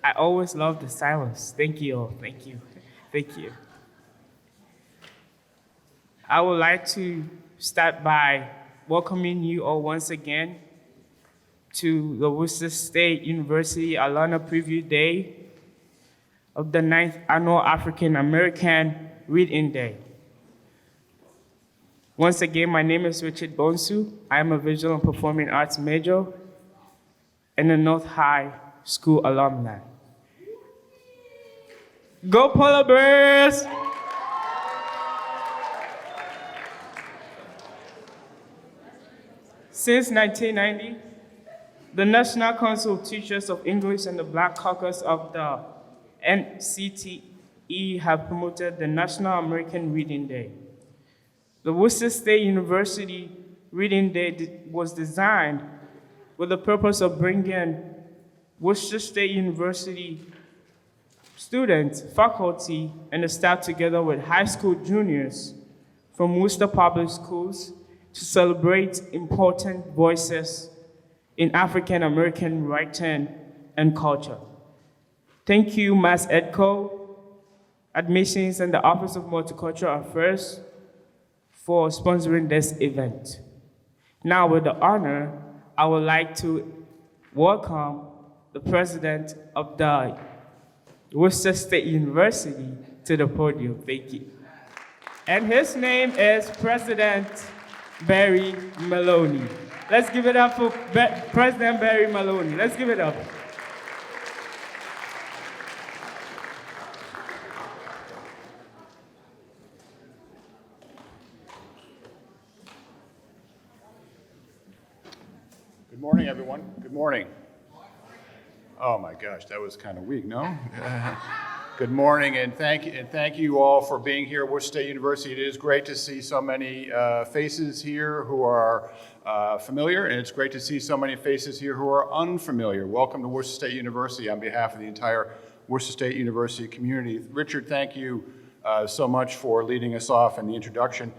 I always love the silence. Thank you all. Thank you. Thank you. I would like to start by welcoming you all once again to the Worcester State University ALANA Preview Day of the 9th Annual African American Reading Day. Once again, my name is Richard Bonsu. I am a visual and performing arts major and a North High School alumni. Go Polar Bears! Since 1990, the National Council of Teachers of English and the Black Caucus of the NCTE have promoted the National American Reading Day. The Worcester State University Reading Day was designed with the purpose of bringing Worcester State University students, faculty, and the staff together with high school juniors from Worcester Public Schools to celebrate important voices in African American writing and culture. Thank you, Mass EDCO, Admissions, and the Office of Multicultural Affairs for sponsoring this event. Now, with the honor, I would like to welcome the president of the Worcester State University to the podium. Thank you. And his name is President Barry Maloney. Let's give it up for President Barry Maloney. Let's give it up. Good morning, everyone. Good morning. Oh my gosh, that was kind of weak, no? Good morning, and thank you all for being here at Worcester State University. It is great to see so many faces here who are familiar, and it's great to see so many faces here who are unfamiliar. Welcome to Worcester State University on behalf of the entire Worcester State University community. Richard, thank you so much for leading us off in the introduction.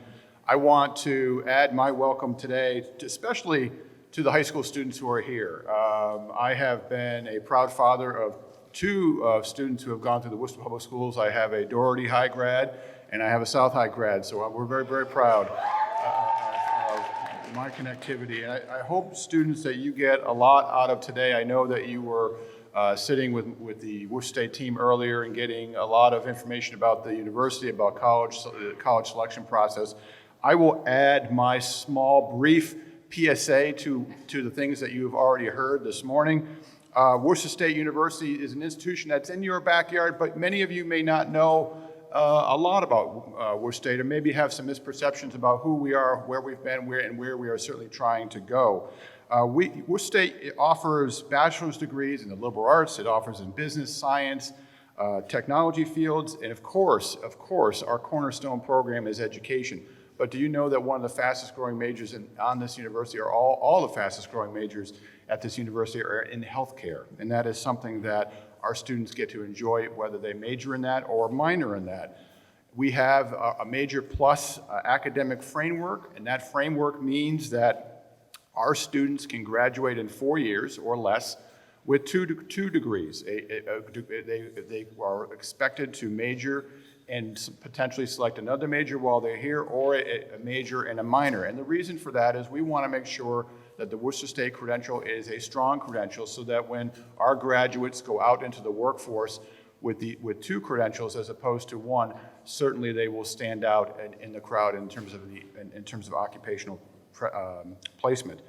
I want to add my welcome today, especially to the high school students who are here. I have been a proud father of two students who have gone through the Worcester Public Schools. I have a Doherty High grad and I have a South High grad, so we're very, very proud of my connectivity. And I hope, students, that you get a lot out of today. I know that you were sitting with the Worcester State team earlier and getting a lot of information about the university, about the college selection process. I will add my small, brief PSA to the things that you've already heard this morning. Worcester State University is an institution that's in your backyard, but many of you may not know a lot about Worcester State, or maybe have some misperceptions about who we are, where we've been, where we are certainly trying to go. Worcester State offers bachelor's degrees in the liberal arts. It offers in business, science, technology fields, and of course, our cornerstone program is education. But do you know that one of the fastest growing majors on this university, or all the fastest growing majors at this university, are in healthcare? And that is something that our students get to enjoy, whether they major in that or minor in that. We have a major plus academic framework, and that framework means that our students can graduate in 4 years or less with two degrees. They are expected to major and potentially select another major while they're here, or a major and a minor. And the reason for that is we want to make sure that the Worcester State credential is a strong credential, so that when our graduates go out into the workforce with two credentials as opposed to one, certainly they will stand out in the crowd in terms of occupational placement.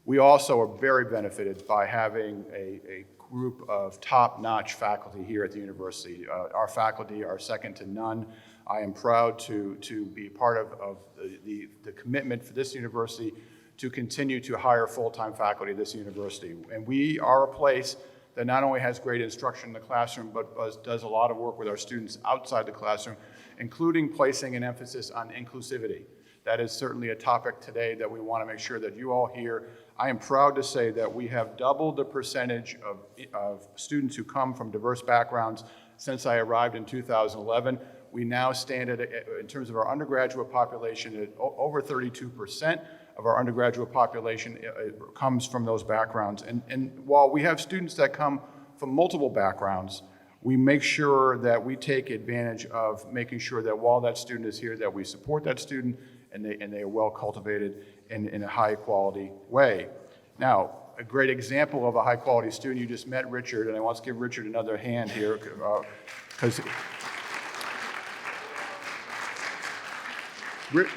We also are very benefited by having a group of top-notch faculty here at the university. Our faculty are second to none. I am proud to be part of the commitment for this university to continue to hire full-time faculty at this university. And we are a place that not only has great instruction in the classroom, but does a lot of work with our students outside the classroom, including placing an emphasis on inclusivity. That is certainly a topic today that we want to make sure that you all hear. I am proud to say that we have doubled the percentage of students who come from diverse backgrounds since I arrived in 2011. We now stand at, in terms of our undergraduate population, at over 32% of our undergraduate population comes from those backgrounds. And while we have students that come from multiple backgrounds, we make sure that we take advantage of making sure that while that student is here, that we support that student and they are well cultivated in a high quality way. Now, a great example of a high quality student, you just met Richard, and I want to give Richard another hand here, because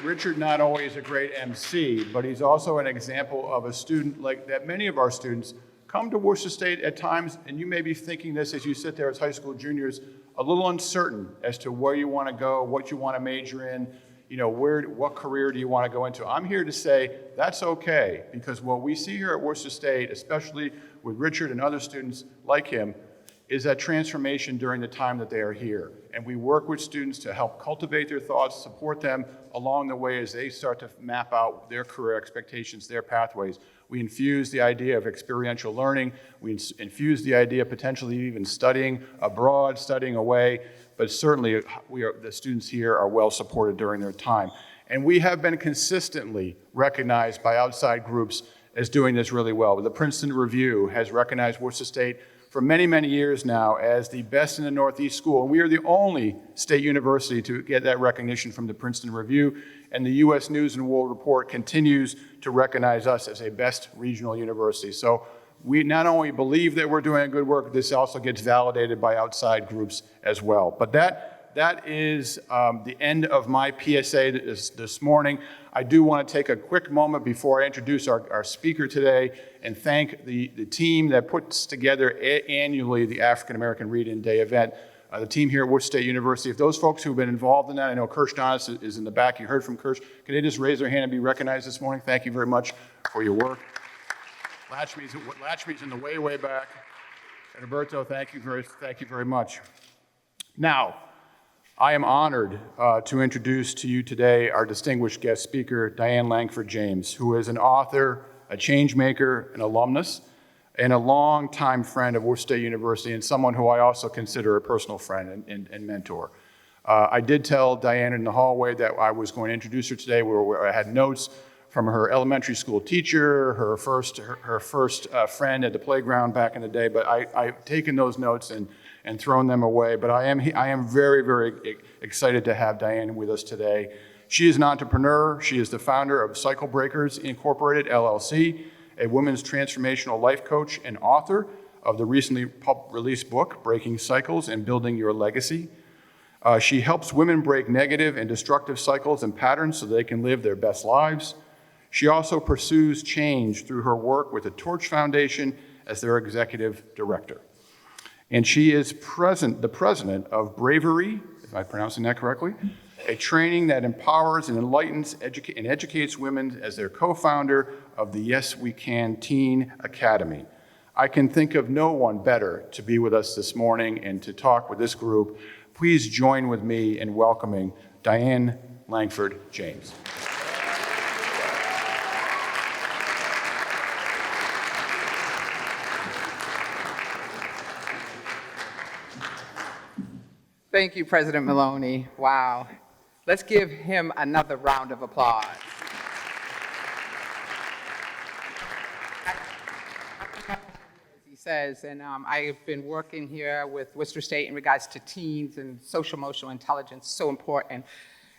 Richard not only is a great MC, but he's also an example of a student like that many of our students come to Worcester State at times, and you may be thinking this as you sit there as high school juniors, a little uncertain as to where you want to go, what you want to major in, what career do you want to go into. I'm here to say that's okay, because what we see here at Worcester State, especially with Richard and other students like him, is that transformation during the time that they are here. And we work with students to help cultivate their thoughts, support them along the way as they start to map out their career expectations, their pathways. We infuse the idea of experiential learning. We infuse the idea of potentially even studying abroad, studying away, but certainly the students here are well supported during their time. And we have been consistently recognized by outside groups as doing this really well. The Princeton Review has recognized Worcester State for many, many years now as the best in the Northeast school. And we are the only state university to get that recognition from the Princeton Review. And the U.S. News and World Report continues to recognize us as a best regional university. So we not only believe that we're doing good work, this also gets validated by outside groups as well. But that is the end of my PSA this morning. I do want to take a quick moment before I introduce our speaker today and thank the team that puts together annually the African American Read-In Day event. The team here at Worcester State University, if those folks who have been involved in that, I know Kirsch Donis is in the back, you heard from Kirsch. Can they just raise their hand and be recognized this morning? Thank you very much for your work. Latchmy's in the way back. And Roberto, thank you very much. Now, I am honored to introduce to you today our distinguished guest speaker, Diane Langford James, who is an author, a change maker, an alumnus, and a longtime friend of Worcester State University, and someone who I also consider a personal friend and mentor. I did tell Diane in the hallway that I was going to introduce her today, where I had notes from her elementary school teacher, her first friend at the playground back in the day, but I've taken those notes and thrown them away. But I am very, very excited to have Diane with us today. She is an entrepreneur. She is the founder of Cycle Breakers Incorporated, LLC, a women's transformational life coach and author of the recently released book, Breaking Cycles and Building Your Legacy. She helps women break negative and destructive cycles and patterns so they can live their best lives. She also pursues change through her work with the Torch Foundation as their executive director. And she is the president of Bravery, if I'm pronouncing that correctly, a training that empowers and enlightens and educates women as their co-founder of the Yes We Can Teen Academy. I can think of no one better to be with us this morning and to talk with this group. Please join with me in welcoming Diane Langford James. Thank you, President Maloney. Wow. Let's give him another round of applause. He says, and I've been working here with Worcester State in regards to teens and social emotional intelligence, so important.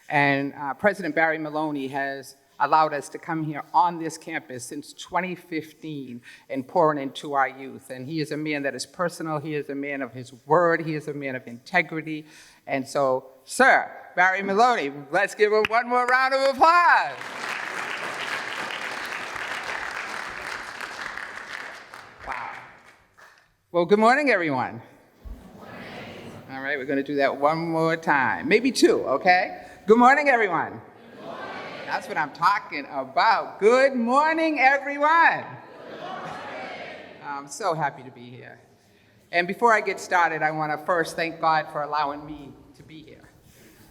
And President Barry Maloney has allowed us to come here on this campus since 2015 and pouring into our youth. And he is a man that is personal. He is a man of his word. He is a man of integrity. And so, Sir Barry Maloney, let's give him one more round of applause. Wow. Well, good morning, everyone. Good morning. All right, we're going to do that one more time. Maybe two, okay? Good morning, everyone. That's what I'm talking about. Good morning, everyone. Good morning. I'm so happy to be here. And before I get started, I want to first thank God for allowing me to be here,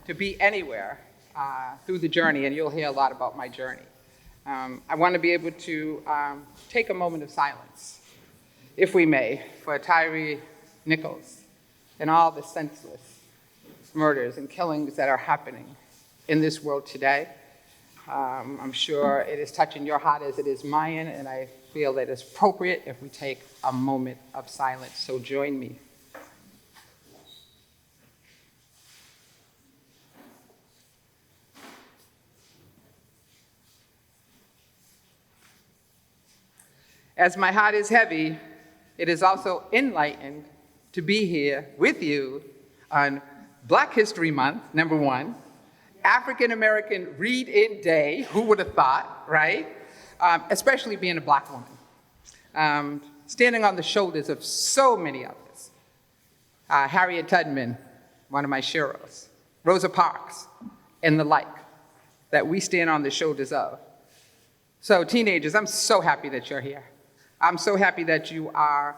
to be anywhere through the journey, and you'll hear a lot about my journey. I want to be able to take a moment of silence, if we may, for Tyree Nichols and all the senseless murders and killings that are happening in this world today. I'm sure it is touching your heart as it is mine, and I feel that it's appropriate if we take a moment of silence. So join me. As my heart is heavy, it is also enlightened to be here with you on Black History Month, number one, African American Read-In Day, who would have thought, right? Especially being a Black woman. Standing on the shoulders of so many others. Harriet Tubman, one of my heroes, Rosa Parks, and the like, that we stand on the shoulders of. So teenagers, I'm so happy that you're here. I'm so happy that you are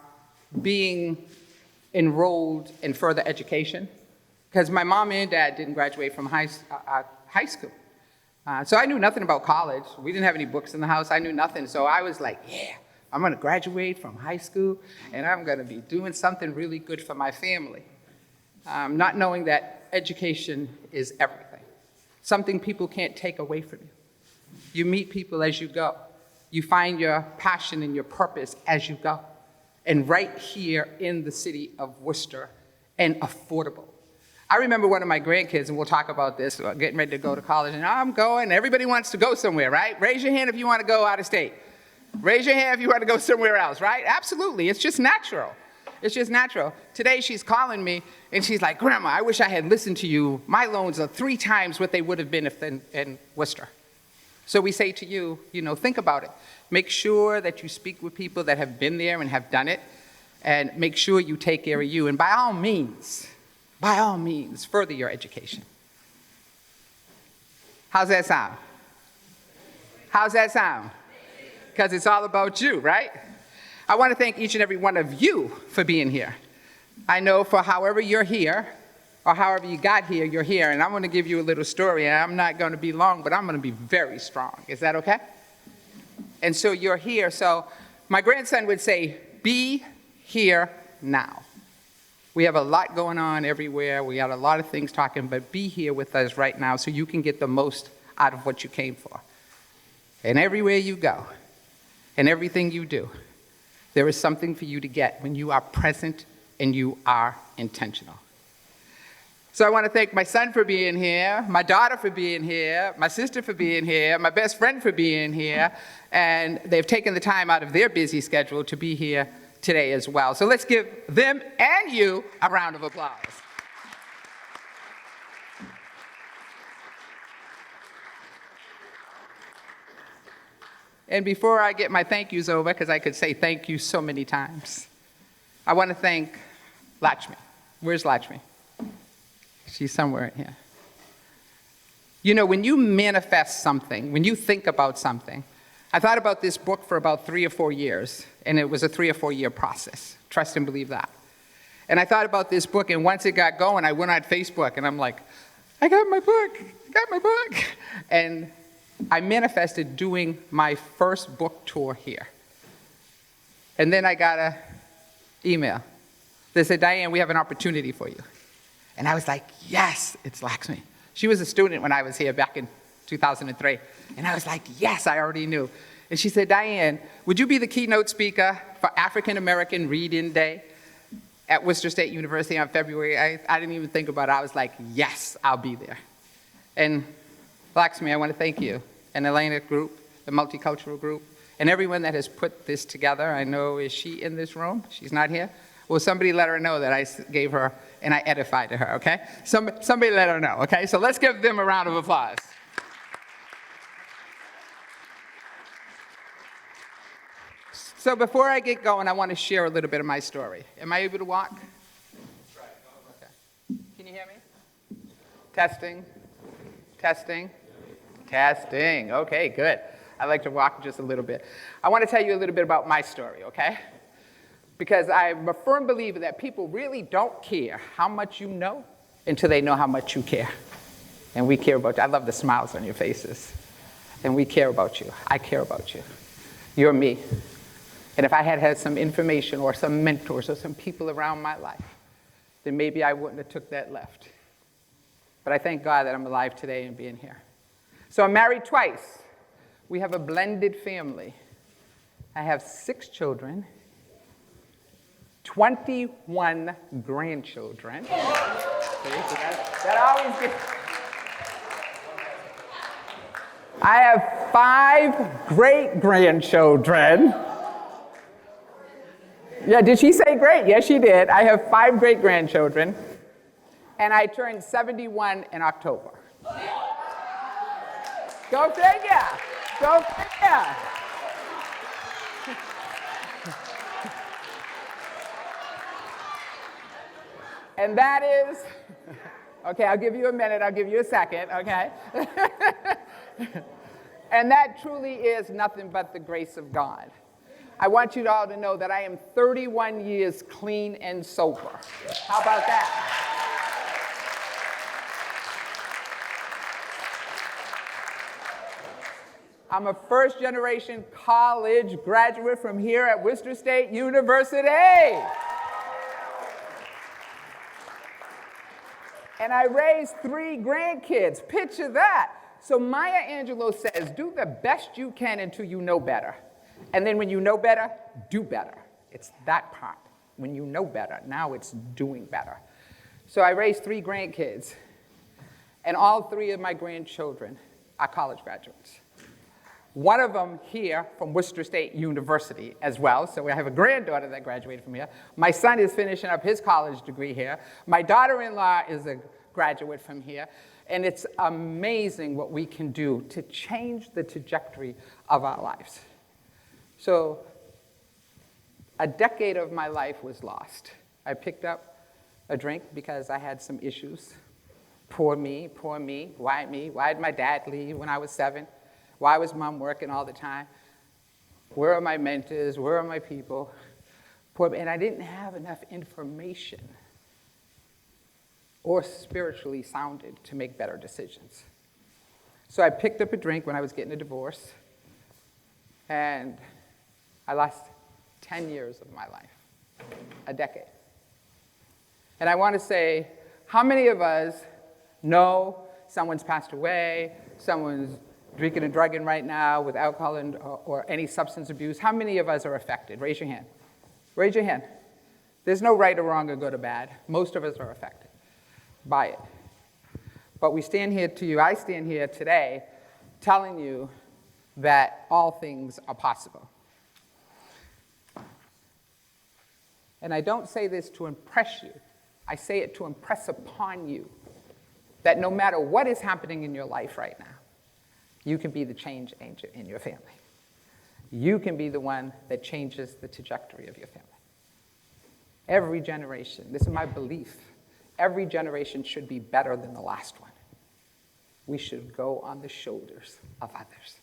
being enrolled in further education, because my mom and dad didn't graduate from high school. So I knew nothing about college. We didn't have any books in the house. I knew nothing. So I was like, yeah, I'm going to graduate from high school, and I'm going to be doing something really good for my family. Not knowing that education is everything, something people can't take away from you. You meet people as you go. You find your passion and your purpose as you go. And right here in the city of Worcester, and affordable. I remember one of my grandkids, and we'll talk about this, getting ready to go to college, and I'm going, everybody wants to go somewhere, right? Raise your hand if you want to go out of state. Raise your hand if you want to go somewhere else, right? Absolutely, it's just natural. It's just natural. Today she's calling me, and she's like, Grandma, I wish I had listened to you. My loans are 3 times what they would have been if in Worcester. So we say to you, think about it. Make sure that you speak with people that have been there and have done it, and make sure you take care of you. And by all means, further your education. How's that sound? How's that sound? Because it's all about you, right? I want to thank each and every one of you for being here. I know for however you're here, or however you got here, you're here, and I'm going to give you a little story, and I'm not going to be long, but I'm going to be very strong. Is that okay? And so you're here. So my grandson would say, be here now. We have a lot going on everywhere. We got a lot of things talking, but be here with us right now so you can get the most out of what you came for. And everywhere you go, and everything you do, there is something for you to get when you are present and you are intentional. So I want to thank my son for being here, my daughter for being here, my sister for being here, my best friend for being here, and they've taken the time out of their busy schedule to be here today as well. So let's give them and you a round of applause. And before I get my thank yous over, because I could say thank you so many times, I want to thank Lakshmi. Where's Lakshmi? She's somewhere in here. When you manifest something, when you think about something, I thought about this book for about 3 or 4 years, and it was a 3 or 4 year process. Trust and believe that. And I thought about this book, and once it got going, I went on Facebook, and I'm like, I got my book. And I manifested doing my first book tour here. And then I got an email. They said, Diane, we have an opportunity for you. And I was like, yes, it's Lakshmi. She was a student when I was here back in 2003. And I was like, yes, I already knew. And she said, Diane, would you be the keynote speaker for African American Read-In Day at Worcester State University on February? I didn't even think about it. I was like, yes, I'll be there. And Lakshmi, I want to thank you and the ALANA group, the multicultural group, and everyone that has put this together. I know, is she in this room? She's not here? Well, somebody let her know that I gave her and I edified to her, okay? Somebody let her know, okay? So let's give them a round of applause. So before I get going, I want to share a little bit of my story. Am I able to walk? Okay. Can you hear me? Testing. Okay, good. I like to walk just a little bit. I want to tell you a little bit about my story, okay? Because I'm a firm believer that people really don't care how much you know until they know how much you care. And we care about you. I love the smiles on your faces. And we care about you. I care about you. You're me. And if I had had some information or some mentors or some people around my life, then maybe I wouldn't have took that left. But I thank God that I'm alive today and being here. So I'm married twice. We have a blended family. I have 6 children, 21 grandchildren. See, so that always gets... I have 5 great-grandchildren. Yeah, did she say great? Yes, she did. I have 5 great-grandchildren, and I turned 71 in October. Go figure! Go figure! And that is, okay, I'll give you a minute, I'll give you a second, okay? And that truly is nothing but the grace of God. I want you all to know that I am 31 years clean and sober. How about that? I'm a first-generation college graduate from here at Worcester State University. And I raised 3 grandkids. Picture that. So Maya Angelou says, do the best you can until you know better. And then when you know better, do better. It's that part. When you know better, now it's doing better. So I raised 3 grandkids. And all 3 of my grandchildren are college graduates. One of them here from Worcester State University as well. So I have a granddaughter that graduated from here. My son is finishing up his college degree here. My daughter-in-law is a graduate from here. And it's amazing what we can do to change the trajectory of our lives. So a decade of my life was lost. I picked up a drink because I had some issues. Poor me, poor me. Why me? Why did my dad leave when I was 7? Why was mom working all the time? Where are my mentors? Where are my people? Poor me. And I didn't have enough information or spiritually sounded to make better decisions. So I picked up a drink when I was getting a divorce, and I lost 10 years of my life, a decade. And I want to say, how many of us know someone's passed away, someone's drinking and drugging right now with alcohol or any substance abuse? How many of us are affected? Raise your hand. Raise your hand. There's no right or wrong or good or bad. Most of us are affected by it. But we stand here to you, I stand here today telling you that all things are possible. And I don't say this to impress you. I say it to impress upon you that no matter what is happening in your life right now, you can be the change agent in your family. You can be the one that changes the trajectory of your family. Every generation, this is my belief, every generation should be better than the last one. We should go on the shoulders of others.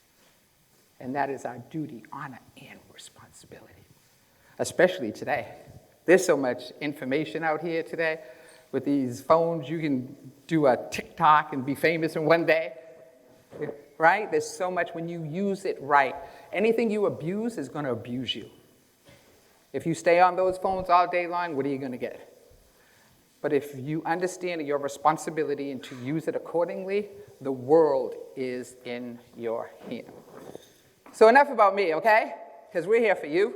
And that is our duty, honor, and responsibility, especially today. There's so much information out here today. With these phones, you can do a TikTok and be famous in one day, right? There's so much when you use it right. Anything you abuse is going to abuse you. If you stay on those phones all day long, what are you going to get? But if you understand your responsibility and to use it accordingly, the world is in your hand. So enough about me, okay? Because we're here for you,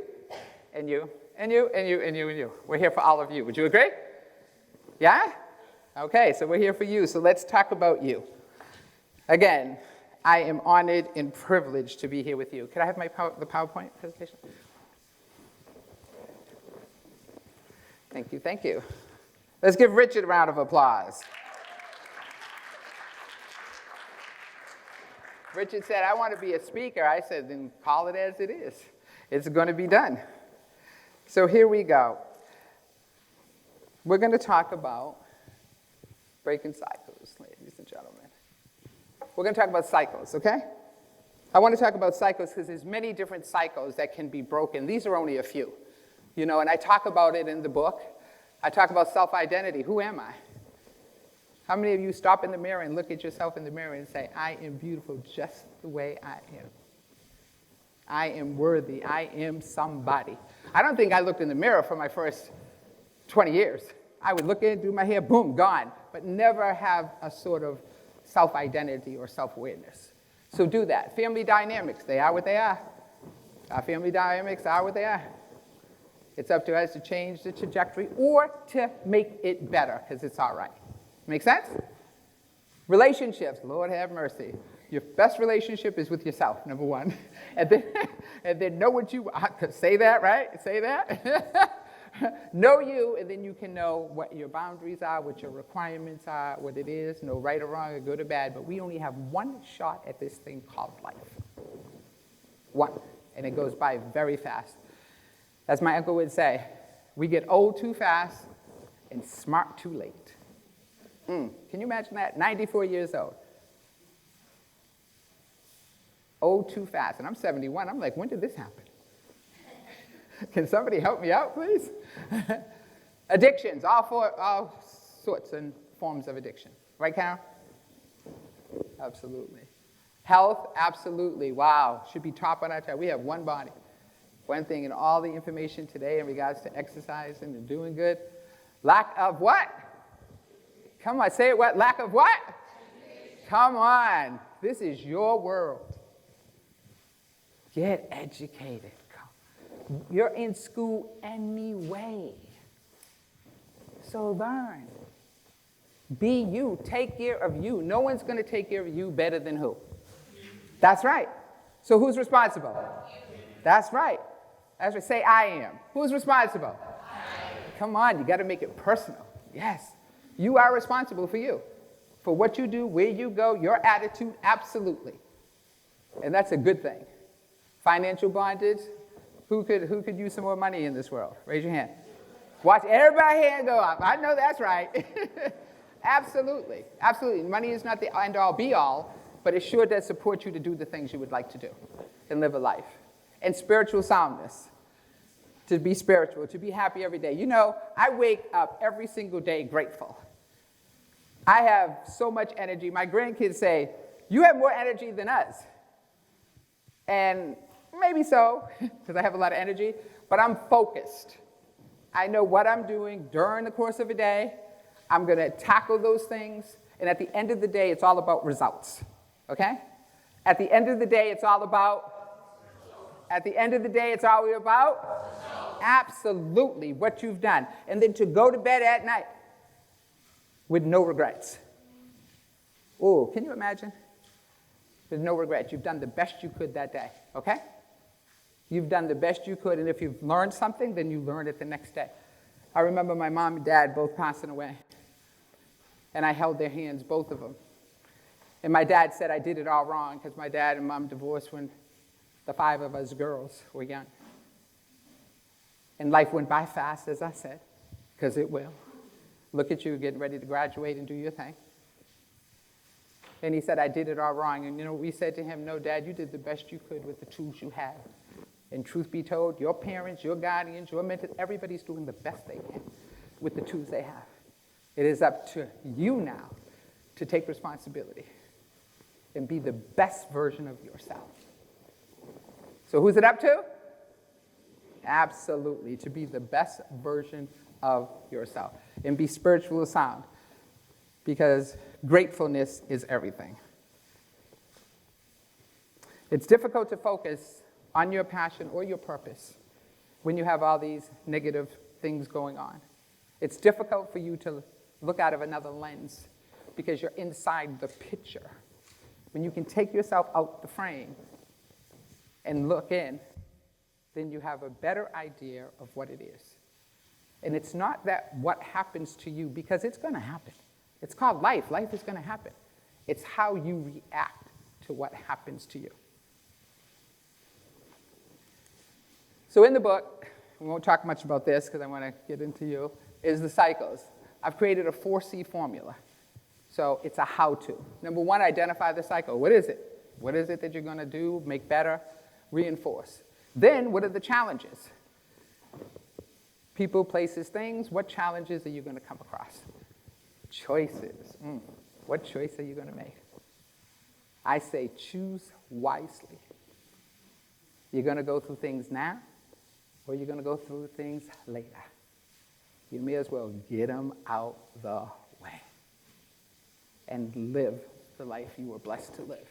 and you, and you, and you, and you, and you. We're here for all of you. Would you agree? Yeah? Okay, so we're here for you. So let's talk about you. Again, I am honored and privileged to be here with you. Could I have the PowerPoint presentation? Thank you, thank you. Let's give Richard a round of applause. Richard said, I want to be a speaker. I said, then call it as it is. It's going to be done. So here we go. We're going to talk about breaking cycles, ladies and gentlemen. We're going to talk about cycles, okay? I want to talk about cycles because there's many different cycles that can be broken. These are only a few, you know, and I talk about it in the book. I talk about self-identity. Who am I? How many of you stop in the mirror and look at yourself in the mirror and say, I am beautiful just the way I am. I am worthy. I am somebody. I don't think I looked in the mirror for my first 20 years. I would look in, do my hair, boom, gone, but never have a sort of self-identity or self-awareness. So do that. Family dynamics, they are what they are. Our family dynamics are what they are. It's up to us to change the trajectory or to make it better, because it's all right. Make sense? Relationships, Lord have mercy. Your best relationship is with yourself, number one. And then know what you want. Say that, right? Say that. Know you, and then you can know what your boundaries are, what your requirements are, what it is, no right or wrong, or good or bad. But we only have one shot at this thing called life. One. And it goes by very fast. As my uncle would say, we get old too fast and smart too late. Can you imagine that? 94 years old. Old too fast. And I'm 71. I'm like, when did this happen? Can somebody help me out, please? Addictions, all sorts and forms of addiction. Right, Carol? Absolutely. Health, absolutely. Wow, should be top on our chart. We have one body. One thing, and all the information today in regards to exercising and doing good. Lack of what? Come on, say it. What? Lack of what? Come on. This is your world. Get educated. You're in school anyway. So learn. Be you. Take care of you. No one's going to take care of you better than who? That's right. So who's responsible? That's right. That's right. Say, I am. Who's responsible? Come on, you got to make it personal. Yes. You are responsible for you. For what you do, where you go, your attitude, absolutely. And that's a good thing. Financial bondage. Who could use some more money in this world? Raise your hand. Watch everybody's hand go up. I know that's right. Absolutely. Absolutely. Money is not the end-all, be-all, but it sure does support you to do the things you would like to do and live a life. And spiritual soundness. To be spiritual, to be happy every day. You know, I wake up every single day grateful. I have so much energy. My grandkids say, you have more energy than us. And maybe so, because I have a lot of energy, but I'm focused. I know what I'm doing during the course of a day. I'm going to tackle those things, and at the end of the day, it's all about results, okay? At the end of the day, it's all about? At the end of the day, it's all about? Absolutely, what you've done. And then to go to bed at night with no regrets. Oh, can you imagine? With no regrets. You've done the best you could that day, okay? You've done the best you could, and if you've learned something, then you learn it the next day. I remember my mom and dad both passing away, and I held their hands, both of them. And my dad said I did it all wrong, because my dad and mom divorced when the 5 of us girls were young. And life went by fast, as I said, because it will. Look at you getting ready to graduate and do your thing. And he said, I did it all wrong. And you know, we said to him, no, Dad, you did the best you could with the tools you had. And truth be told, your parents, your guardians, your mentors, everybody's doing the best they can with the tools they have. It is up to you now to take responsibility and be the best version of yourself. So who's it up to? Absolutely, to be the best version of yourself and be spiritually sound, because gratefulness is everything. It's difficult to focus on your passion or your purpose when you have all these negative things going on. It's difficult for you to look out of another lens because you're inside the picture. When you can take yourself out the frame and look in, then you have a better idea of what it is. And it's not that what happens to you, because it's going to happen. It's called life. Life is going to happen. It's how you react to what happens to you. So in the book, we won't talk much about this because I want to get into you, is the cycles. I've created a 4C formula. So it's a how-to. Number one, identify the cycle. What is it? What is it that you're going to do, make better, reinforce? Then, what are the challenges? People, places, things. What challenges are you going to come across? Choices. What choice are you going to make? I say choose wisely. You're going to go through things now, or you're going to go through things later. You may as well get them out the way and live the life you were blessed to live.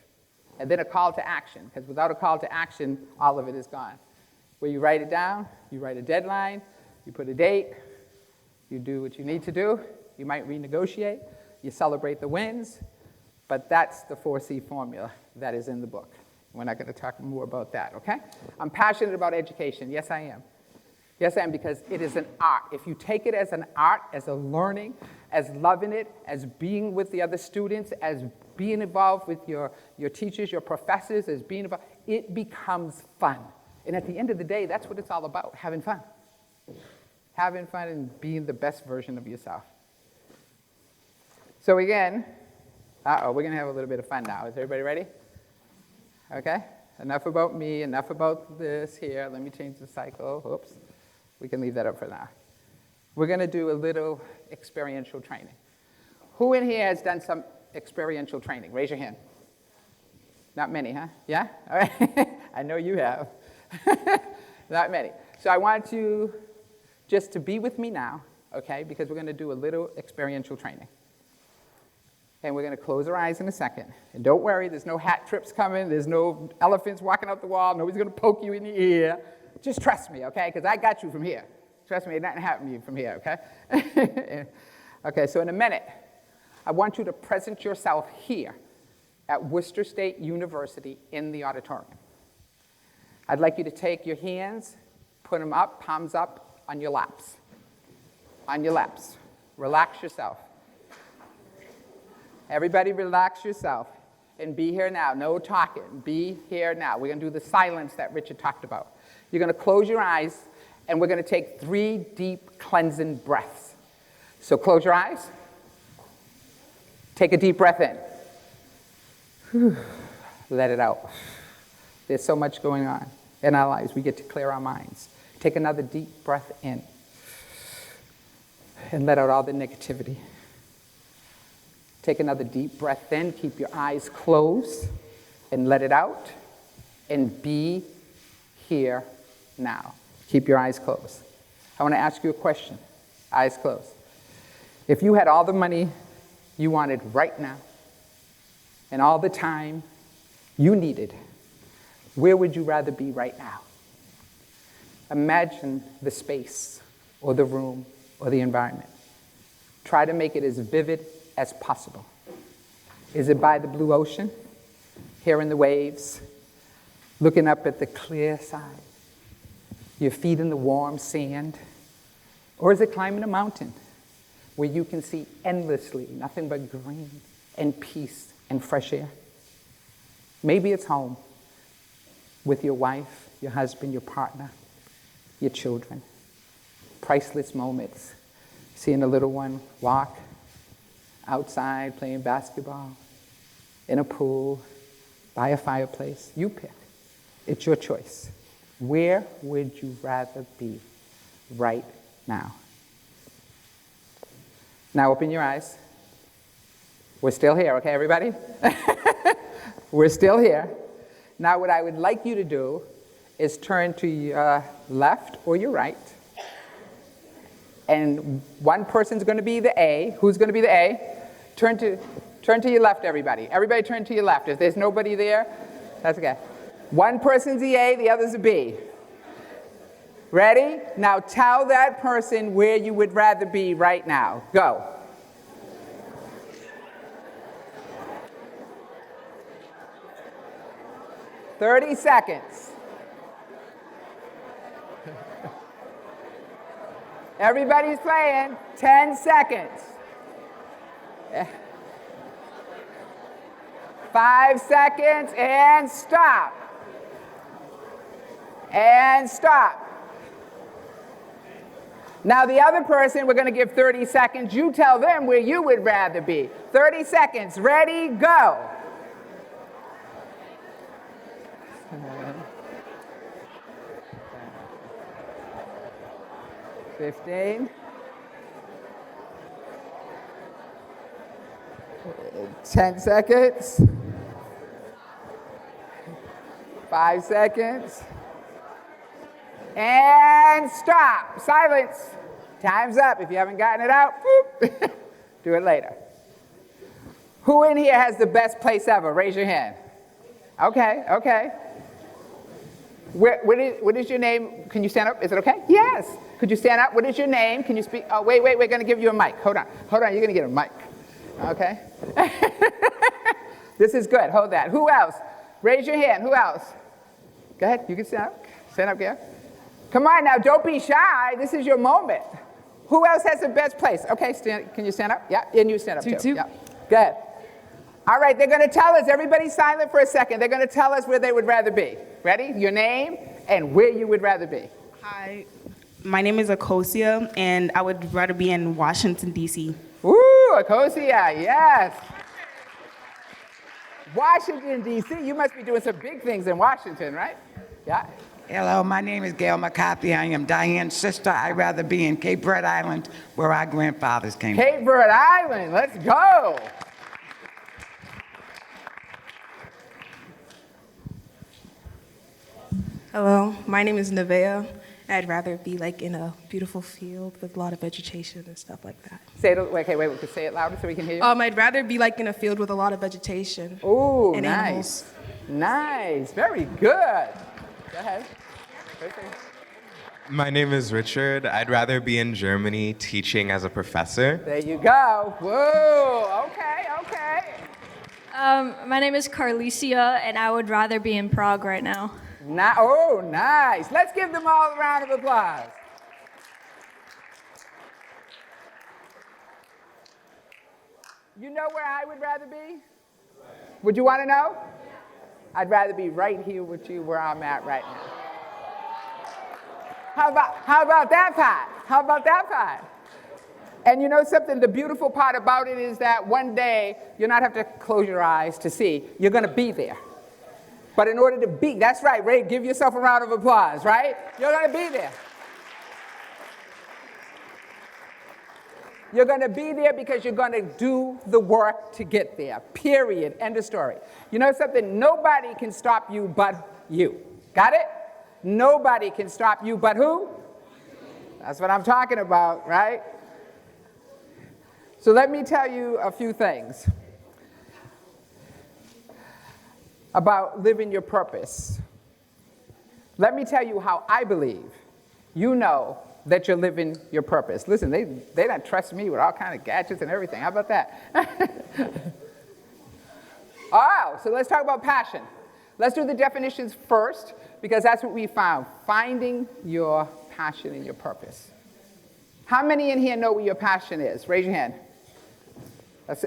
And then a call to action, because without a call to action, all of it is gone. where you write it down, you write a deadline, you put a date, you do what you need to do, you might renegotiate, you celebrate the wins, but that's the 4C formula that is in the book. We're not going to talk more about that, okay? I'm passionate about education. Yes, I am. Yes, I am, because it is an art. If you take it as an art, as a learning, as loving it, as being with the other students, as being involved with your teachers, your professors, as being involved, it becomes fun. And at the end of the day, that's what it's all about, having fun. Having fun and being the best version of yourself. So again, we're going to have a little bit of fun now. Is everybody ready? Okay? Enough about me, enough about this here. Let me change the cycle. Oops. We can leave that up for now. We're going to do a little experiential training. Who in here has done some experiential training? Raise your hand. Not many, huh? Yeah? All right. I know you have. Not many. So I want you just to be with me now, okay? Because we're going to do a little experiential training. And we're going to close our eyes in a second. And don't worry, there's no hat trips coming. There's no elephants walking out the wall. Nobody's going to poke you in the ear. Just trust me, okay? Because I got you from here. Trust me, nothing happened to you from here, okay? Okay, so in a minute, I want you to present yourself here at Worcester State University in the auditorium. I'd like you to take your hands, put them up, palms up, on your laps. On your laps. Relax yourself. Everybody relax yourself and be here now. No talking. Be here now. We're going to do the silence that Richard talked about. You're going to close your eyes, and we're going to take 3 deep cleansing breaths. So close your eyes. Take a deep breath in. Whew. Let it out. There's so much going on in our lives. We get to clear our minds. Take another deep breath in and let out all the negativity. Take another deep breath in. Keep your eyes closed and let it out. And be here now. Keep your eyes closed. I want to ask you a question. Eyes closed. If you had all the money you wanted right now and all the time you needed, where would you rather be right now? Imagine the space or the room or the environment. Try to make it as vivid as possible. Is it by the blue ocean, hearing the waves, looking up at the clear side, your feet in the warm sand? Or is it climbing a mountain where you can see endlessly nothing but green and peace and fresh air? Maybe it's home with your wife, your husband, your partner, your children. Priceless moments, seeing a little one walk outside, playing basketball, in a pool, by a fireplace. You pick. It's your choice. Where would you rather be right now? Now open your eyes. We're still here, okay, everybody? We're still here. Now what I would like you to do is turn to your left or your right. And one person's going to be the A. Who's going to be the A? Turn to your left, everybody. Everybody turn to your left. If there's nobody there, that's okay. One person's the A, the other's the B. Ready? Now tell that person where you would rather be right now. Go. "30 seconds. Everybody's playing. 10 seconds. 5 seconds, and stop. And stop. Now the other person, we're going to give 30 seconds. You tell them where you would rather be. 30 seconds. Ready? Go. 15. 10 seconds. 5 seconds. And stop. Silence. Time's up. If you haven't gotten it out, whoop, do it later. Who in here has the best place ever? Raise your hand. Okay, okay. What is your name? Can you stand up? Is it okay? Yes. Could you stand up? What is your name? Can you speak? Oh, wait, we're going to give you a mic. Hold on, you're going to get a mic. Okay? This is good. Hold that. Who else? Raise your hand. Who else? Go ahead. You can stand up. Stand up here. Come on now. Don't be shy. This is your moment. Who else has the best place? Okay, can you stand up? Yeah, and you stand up too. Yeah. Go ahead. All right, they're going to tell us. Everybody silent for a second. They're going to tell us where they would rather be. Ready? Your name and where you would rather be. Hi, my name is Akosia, and I would rather be in Washington, D.C. Woo, Akosia, yes. Washington, D.C. You must be doing some big things in Washington, right? Yeah. Hello, my name is Gail McCarthy. I am Diane's sister. I'd rather be in Cape Verde Island, where our grandfathers came from. Cape Verde Island, let's go. Hello, my name is Nevaeh. I'd rather be like in a beautiful field with a lot of vegetation and stuff like that. Say it, okay, wait, say it louder so we can hear you. I'd rather be like in a field with a lot of vegetation. Ooh, and nice. animals. Nice, very good. Go ahead. My name is Richard. I'd rather be in Germany teaching as a professor. There you go. Whoa, okay. My name is Carlicia, and I would rather be in Prague right now. Oh, nice. Let's give them all a round of applause. You know where I would rather be? Would you want to know? I'd rather be right here with you where I'm at right now. How about that part? And you know something? The beautiful part about it is that one day you'll not have to close your eyes to see. You're going to be there. But in order to be, that's right, Ray, give yourself a round of applause, right? You're going to be there. You're going to be there because you're going to do the work to get there, period, end of story. You know something? Nobody can stop you but you. Got it? Nobody can stop you but who? That's what I'm talking about, right? So let me tell you a few things about living your purpose. Let me tell you how I believe you know that you're living your purpose. Listen, they don't trust me with all kind of gadgets and everything. How about that? Oh, so let's talk about passion. Let's do the definitions first, because that's what we found. Finding your passion and your purpose. How many in here know what your passion is? Raise your hand.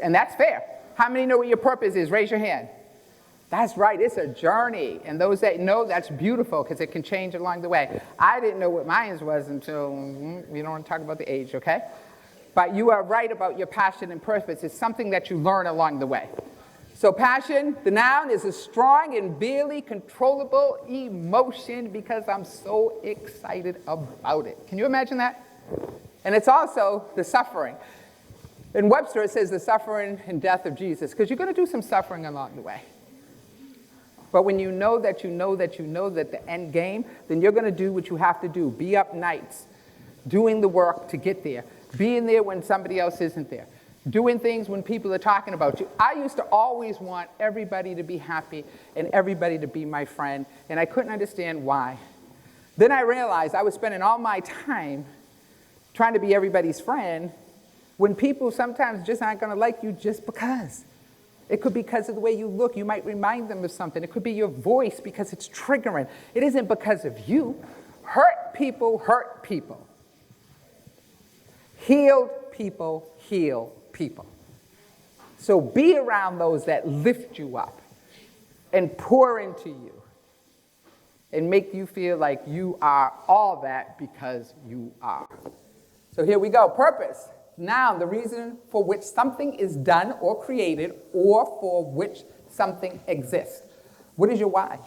And that's fair. How many know what your purpose is? Raise your hand. That's right, it's a journey. And those that know, that's beautiful because it can change along the way. I didn't know what mine was until, we don't want to talk about the age, okay? But you are right about your passion and purpose. It's something that you learn along the way. So passion, the noun, is a strong and barely controllable emotion because I'm so excited about it. Can you imagine that? And it's also the suffering. In Webster, it says the suffering and death of Jesus, because you're going to do some suffering along the way. But when you know that the end game, then you're going to do what you have to do. Be up nights, doing the work to get there, being there when somebody else isn't there, doing things when people are talking about you. I used to always want everybody to be happy and everybody to be my friend, and I couldn't understand why. Then I realized I was spending all my time trying to be everybody's friend when people sometimes just aren't going to like you just because. It could be because of the way you look. You might remind them of something. It could be your voice because it's triggering. It isn't because of you. Hurt people hurt people. Healed people heal people. So be around those that lift you up and pour into you and make you feel like you are all that because you are. So here we go. Purpose. Now, the reason for which something is done or created or for which something exists. What is your why?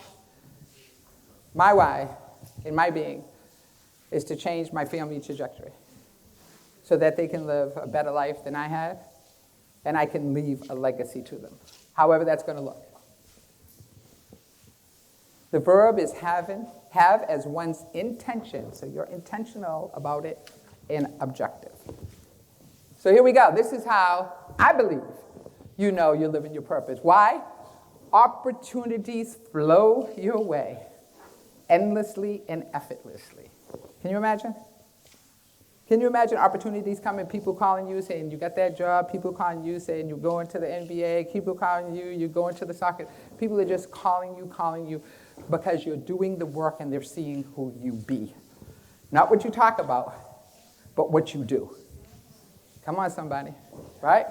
My why in my being is to change my family trajectory so that they can live a better life than I had and I can leave a legacy to them, however that's going to look. The verb is have as one's intention, so you're intentional about it, and objective. So here we go. This is how I believe you know you're living your purpose. Why? Opportunities flow your way endlessly and effortlessly. Can you imagine? Can you imagine opportunities coming, people calling you saying you got that job, people calling you saying you're going to the NBA, people calling you, you're going to the soccer. People are just calling you because you're doing the work and they're seeing who you be. Not what you talk about, but what you do. Come on, somebody, right?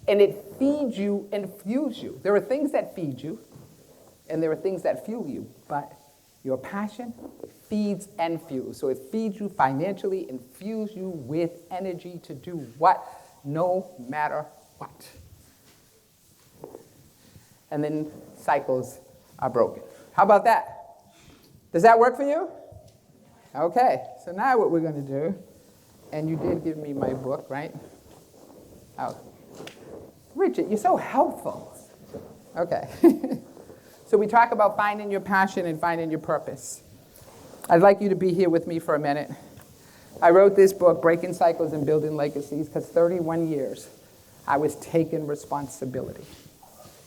And it feeds you and fuels you. There are things that feed you, and there are things that fuel you, but your passion feeds and fuels. So it feeds you financially and fuels you with energy to do what? No matter what. And then cycles are broken. How about that? Does that work for you? Okay, so now what we're going to do, and you did give me my book, right? Oh, Richard, you're so helpful. Okay. So we talk about finding your passion and finding your purpose. I'd like you to be here with me for a minute. I wrote this book, Breaking Cycles and Building Legacies, because 31 years I was taking responsibility.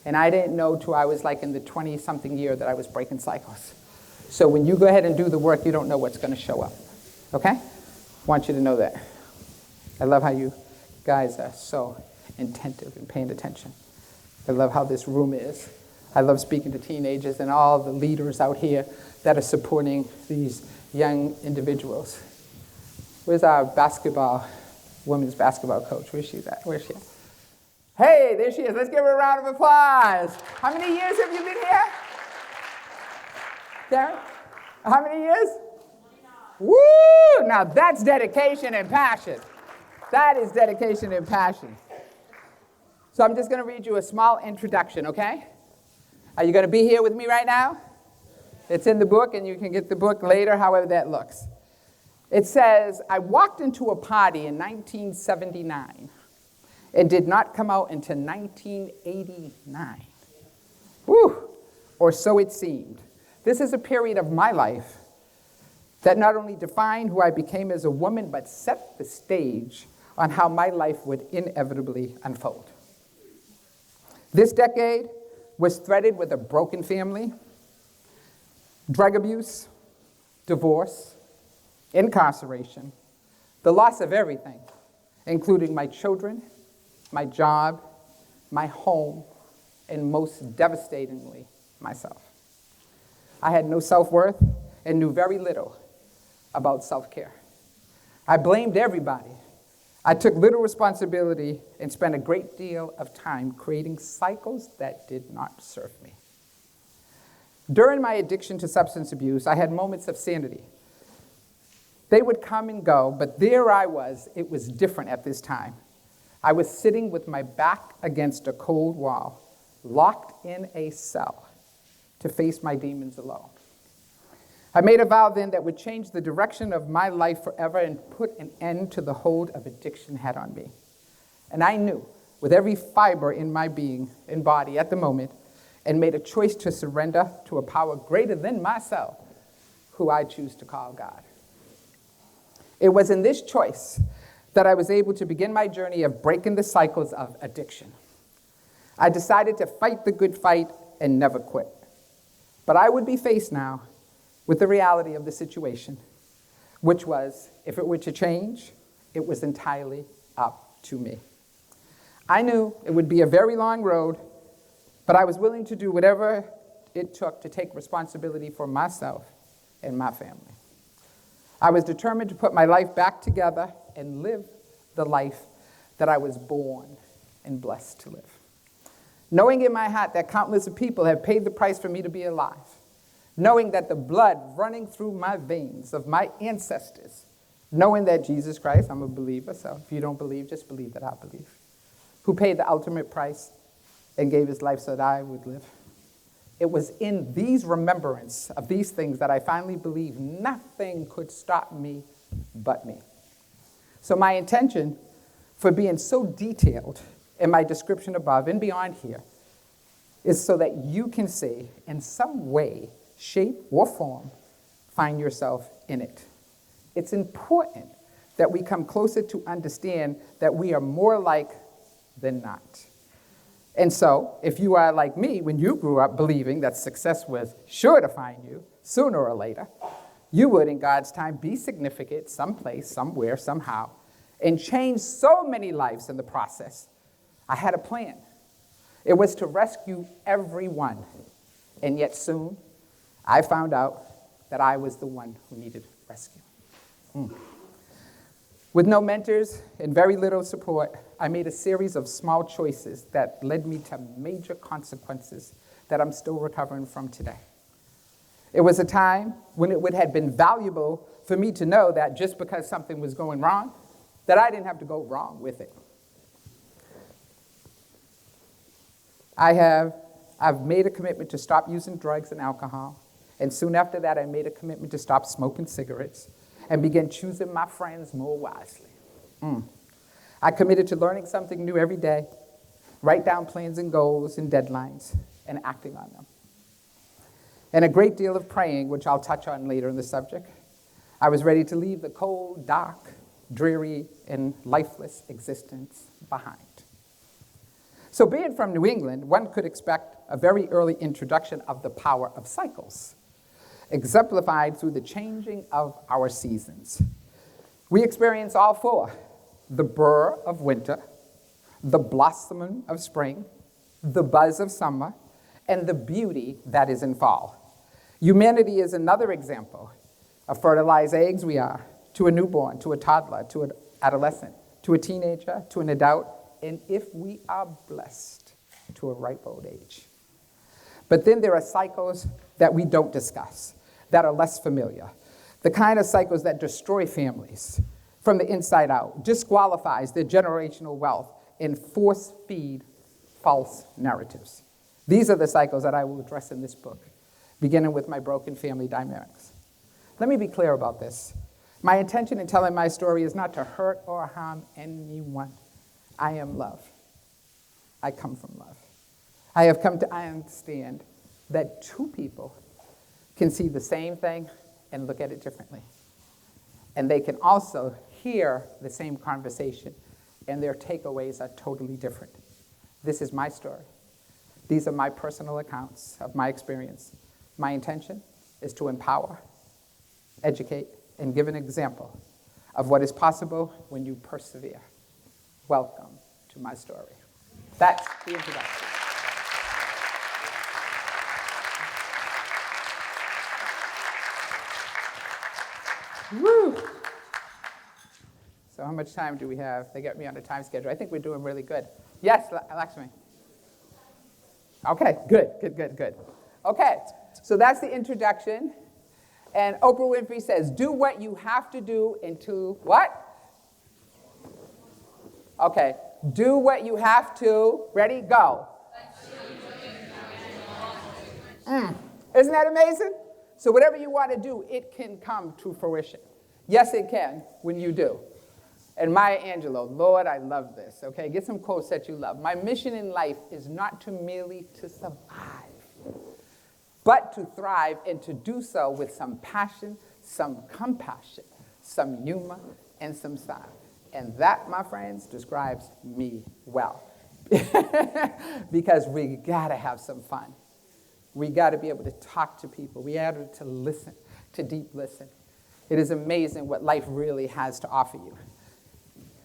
And I didn't know till I was like in the 20-something year that I was breaking cycles. So when you go ahead and do the work, you don't know what's going to show up. Okay? I want you to know that. I love how you guys are so attentive and paying attention. I love how this room is. I love speaking to teenagers and all the leaders out here that are supporting these young individuals. Where's our women's basketball coach? Where's she at? Where's she at? Hey, there she is. Let's give her a round of applause. How many years have you been here? Darren? How many years? 29. Woo! Now that's dedication and passion. That is dedication and passion. So I'm just going to read you a small introduction, okay? Are you going to be here with me right now? It's in the book, and you can get the book later, however that looks. It says, I walked into a party in 1979 and did not come out until 1989. Woo! Or so it seemed. This is a period of my life that not only defined who I became as a woman, but set the stage on how my life would inevitably unfold. This decade was threaded with a broken family, drug abuse, divorce, incarceration, the loss of everything, including my children, my job, my home, and most devastatingly, myself. I had no self-worth and knew very little about self-care. I blamed everybody. I took little responsibility and spent a great deal of time creating cycles that did not serve me. During my addiction to substance abuse, I had moments of sanity. They would come and go, but there I was. It was different at this time. I was sitting with my back against a cold wall, locked in a cell to face my demons alone. I made a vow then that would change the direction of my life forever and put an end to the hold of addiction had on me. And I knew with every fiber in my being and body at the moment, and made a choice to surrender to a power greater than myself, who I choose to call God. It was in this choice that I was able to begin my journey of breaking the cycles of addiction. I decided to fight the good fight and never quit. But I would be faced now with the reality of the situation, which was, if it were to change, it was entirely up to me. I knew it would be a very long road, but I was willing to do whatever it took to take responsibility for myself and my family. I was determined to put my life back together and live the life that I was born and blessed to live. Knowing in my heart that countless of people have paid the price for me to be alive, knowing that the blood running through my veins of my ancestors, knowing that Jesus Christ, I'm a believer, so if you don't believe, just believe that I believe, who paid the ultimate price and gave his life so that I would live. It was in these remembrance of these things that I finally believed nothing could stop me but me. So my intention for being so detailed in my description above and beyond here is so that you can see in some way, shape, or form, find yourself in it. It's important that we come closer to understand that we are more alike than not. And so, if you are like me, when you grew up believing that success was sure to find you, sooner or later, you would, in God's time, be significant someplace, somewhere, somehow, and change so many lives in the process. I had a plan. It was to rescue everyone. And yet soon, I found out that I was the one who needed rescue. With no mentors and very little support, I made a series of small choices that led me to major consequences that I'm still recovering from today. It was a time when it would have been valuable for me to know that just because something was going wrong, that I didn't have to go wrong with it. I've made a commitment to stop using drugs and alcohol, and soon after that, I made a commitment to stop smoking cigarettes and begin choosing my friends more wisely. I committed to learning something new every day, write down plans and goals and deadlines, and acting on them. And a great deal of praying, which I'll touch on later in the subject. I was ready to leave the cold, dark, dreary, and lifeless existence behind. So being from New England, one could expect a very early introduction of the power of cycles, exemplified through the changing of our seasons. We experience all four: the burr of winter, the blossoming of spring, the buzz of summer, and the beauty that is in fall. Humanity is another example. Of fertilized eggs we are, to a newborn, to a toddler, to an adolescent, to a teenager, to an adult, and if we are blessed, to a ripe old age. But then there are cycles that we don't discuss, that are less familiar. The kind of cycles that destroy families from the inside out, disqualifies their generational wealth, and force-feed false narratives. These are the cycles that I will address in this book, beginning with my broken family dynamics. Let me be clear about this. My intention in telling my story is not to hurt or harm anyone. I am love. I come from love. I have come to understand that two people can see the same thing and look at it differently. And they can also hear the same conversation, and their takeaways are totally different. This is my story. These are my personal accounts of my experience. My intention is to empower, educate, and give an example of what is possible when you persevere. Welcome to my story. That's the introduction. Woo! So how much time do we have? They got me on a time schedule. I think we're doing really good. Yes, Lakshmi. Okay, good. Okay, so that's the introduction. And Oprah Winfrey says, do what you have to do until what? Okay, do what you have to. Ready? Go. Isn't that amazing? So whatever you want to do, it can come to fruition. Yes, it can when you do. And Maya Angelou, Lord, I love this. Okay, get some quotes that you love. My mission in life is not to merely to survive, but to thrive, and to do so with some passion, some compassion, some humor, and some style. And that, my friends, describes me well. Because we gotta have some fun. We gotta be able to talk to people. We gotta to listen, to deep listen. It is amazing what life really has to offer you.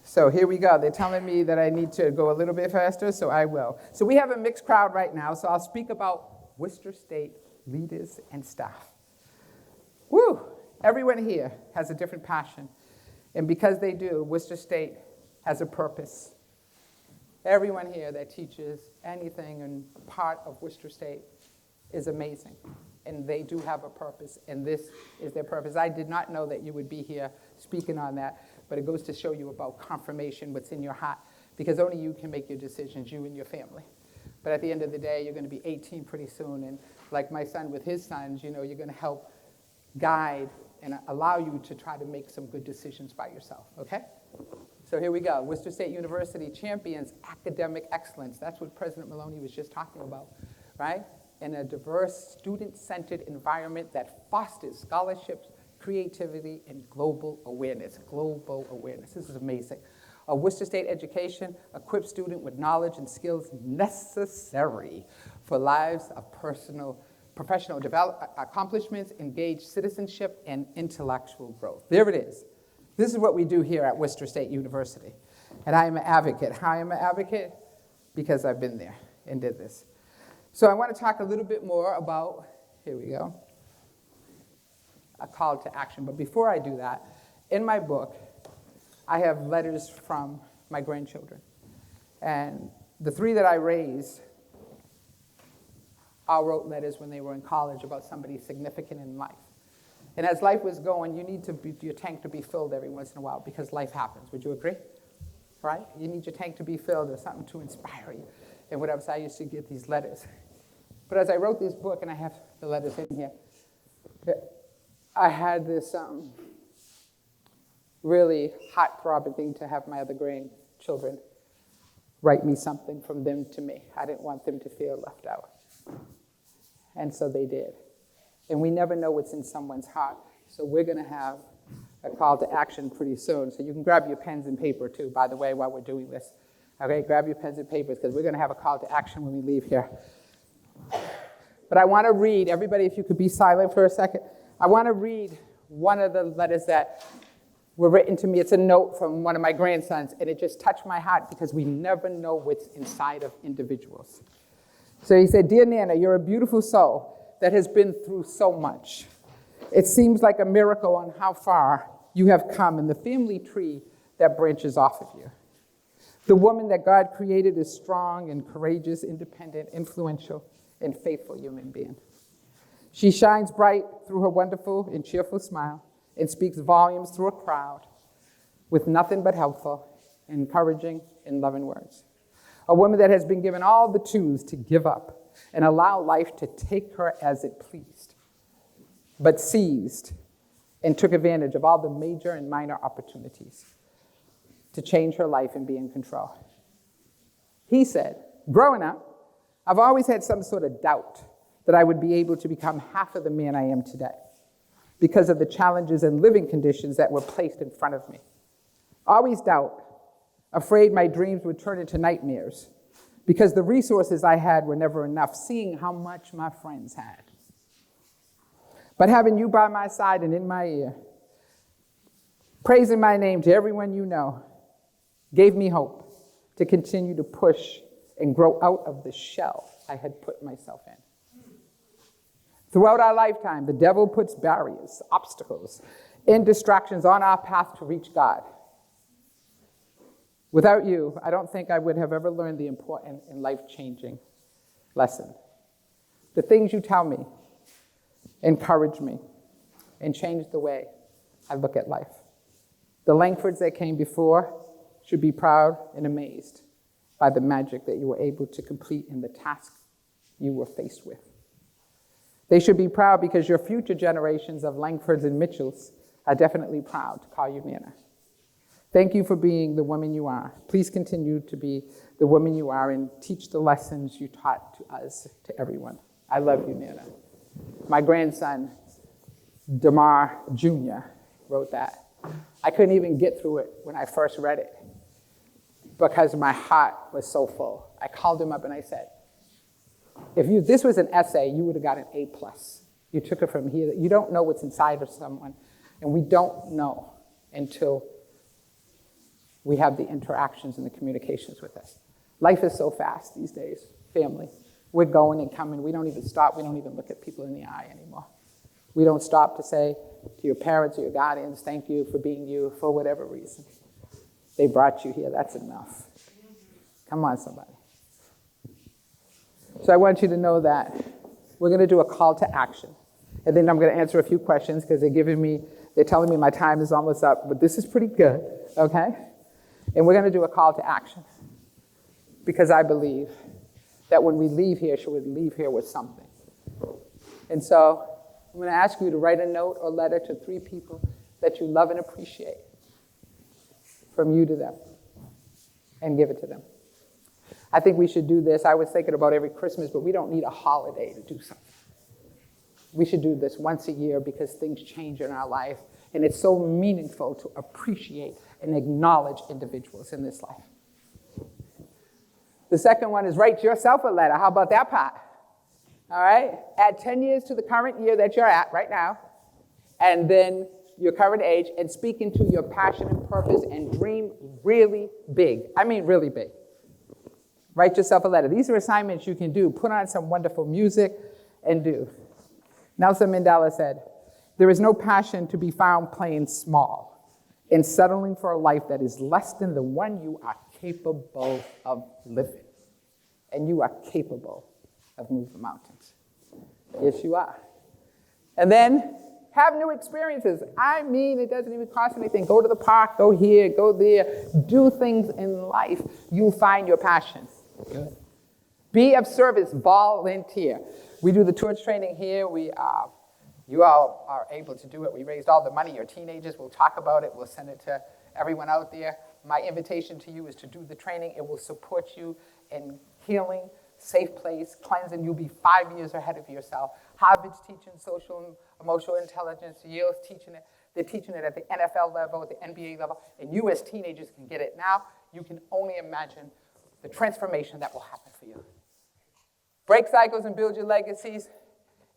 So here we go. They're telling me that I need to go a little bit faster, so I will. So we have a mixed crowd right now, so I'll speak about Worcester State leaders and staff. Woo! Everyone here has a different passion. And because they do, Worcester State has a purpose. Everyone here that teaches anything and part of Worcester State is amazing. And they do have a purpose, and this is their purpose. I did not know that you would be here speaking on that, but it goes to show you about confirmation, what's in your heart, because only you can make your decisions, you and your family. But at the end of the day, you're going to be 18 pretty soon, and like my son with his sons, you know, you're going to help guide and allow you to try to make some good decisions by yourself, okay? So here we go. Worcester State University champions academic excellence. That's what President Maloney was just talking about, right? In a diverse, student-centered environment that fosters scholarships, creativity, and global awareness. Global awareness. This is amazing. A Worcester State education equips students with knowledge and skills necessary for lives of personal professional accomplishments, engaged citizenship, and intellectual growth. There it is. This is what we do here at Worcester State University. And I am an advocate. How I am an advocate? Because I've been there and did this. So I want to talk a little bit more about, here we go, a call to action. But before I do that, in my book, I have letters from my grandchildren. And the three that I raised all wrote letters when they were in college about somebody significant in life. And as life was going, you need your tank to be filled every once in a while because life happens. Would you agree? Right? You need your tank to be filled or something to inspire you and whatever. So I used to get these letters. But as I wrote this book, and I have the letters in here, I had this really hot-throbbing thing to have my other grandchildren write me something from them to me. I didn't want them to feel left out. And so they did. And we never know what's in someone's heart. So we're going to have a call to action pretty soon. So you can grab your pens and paper, too, by the way, while we're doing this. Okay, grab your pens and papers, because we're going to have a call to action when we leave here. But I want to read, everybody, if you could be silent for a second. I want to read one of the letters that were written to me. It's a note from one of my grandsons, and it just touched my heart because we never know what's inside of individuals. So he said, "Dear Nana, you're a beautiful soul that has been through so much. It seems like a miracle on how far you have come in the family tree that branches off of you. The woman that God created is strong and courageous, independent, influential, and faithful human being. She shines bright through her wonderful and cheerful smile and speaks volumes through a crowd with nothing but helpful, encouraging, and loving words. A woman that has been given all the tools to give up and allow life to take her as it pleased, but seized and took advantage of all the major and minor opportunities to change her life and be in control." He said, "Growing up, I've always had some sort of doubt that I would be able to become half of the man I am today because of the challenges and living conditions that were placed in front of me. Always doubt, afraid my dreams would turn into nightmares because the resources I had were never enough, seeing how much my friends had. But having you by my side and in my ear, praising my name to everyone you know, gave me hope to continue to push and grow out of the shell I had put myself in. Throughout our lifetime, the devil puts barriers, obstacles, and distractions on our path to reach God. Without you, I don't think I would have ever learned the important and life-changing lesson. The things you tell me encourage me and change the way I look at life. The Langfords that came before should be proud and amazed by the magic that you were able to complete in the task you were faced with. They should be proud because your future generations of Langfords and Mitchells are definitely proud to call you Nana. Thank you for being the woman you are. Please continue to be the woman you are and teach the lessons you taught to us, to everyone. I love you, Nana." My grandson, Damar Jr., wrote that. I couldn't even get through it when I first read it because my heart was so full. I called him up and I said, if this was an essay, you would have got an A+. You took it from here. You don't know what's inside of someone, and we don't know until we have the interactions and the communications with us. Life is so fast these days, family. We're going and coming. We don't even stop. We don't even look at people in the eye anymore. We don't stop to say to your parents or your guardians, thank you for being you for whatever reason. They brought you here. That's enough. Come on, somebody. So I want you to know that we're going to do a call to action. And then I'm going to answer a few questions because they're telling me my time is almost up, but this is pretty good, okay? And we're going to do a call to action because I believe that when we leave here, we should leave here with something. And so I'm going to ask you to write a note or letter to 3 people that you love and appreciate from you to them and give it to them. I think we should do this. I was thinking about every Christmas, but we don't need a holiday to do something. We should do this once a year because things change in our life, and it's so meaningful to appreciate and acknowledge individuals in this life. The second one is write yourself a letter. How about that part? all right? Add 10 years to the current year that you're at right now, and then your current age, and speak into your passion and purpose and dream really big. I mean really big. Write yourself a letter. These are assignments you can do. Put on some wonderful music and do. Nelson Mandela said, "There is no passion to be found playing small in settling for a life that is less than the one you are capable of living." And you are capable of moving mountains. Yes, you are. And then have new experiences. I mean, it doesn't even cost anything. Go to the park, go here, go there. Do things in life. You'll find your passion. Good. Be of service, volunteer. We do the torch training here. You all are able to do it. We raised all the money. Your teenagers will talk about it. We'll send it to everyone out there. My invitation to you is to do the training. It will support you in healing, safe place, cleansing. You'll be 5 years ahead of yourself. Harvard's teaching social and emotional intelligence. Yale's teaching it. They're teaching it at the NFL level, at the NBA level. And you as teenagers can get it now. You can only imagine the transformation that will happen for you. Break cycles and build your legacies.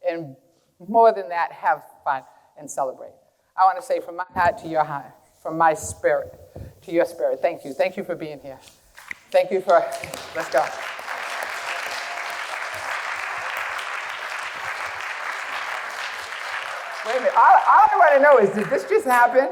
And more than that, have fun and celebrate. I want to say from my heart to your heart, from my spirit to your spirit, thank you. Thank you for being here. Thank you for, let's go. Wait a minute, all I want to know is, did this just happen?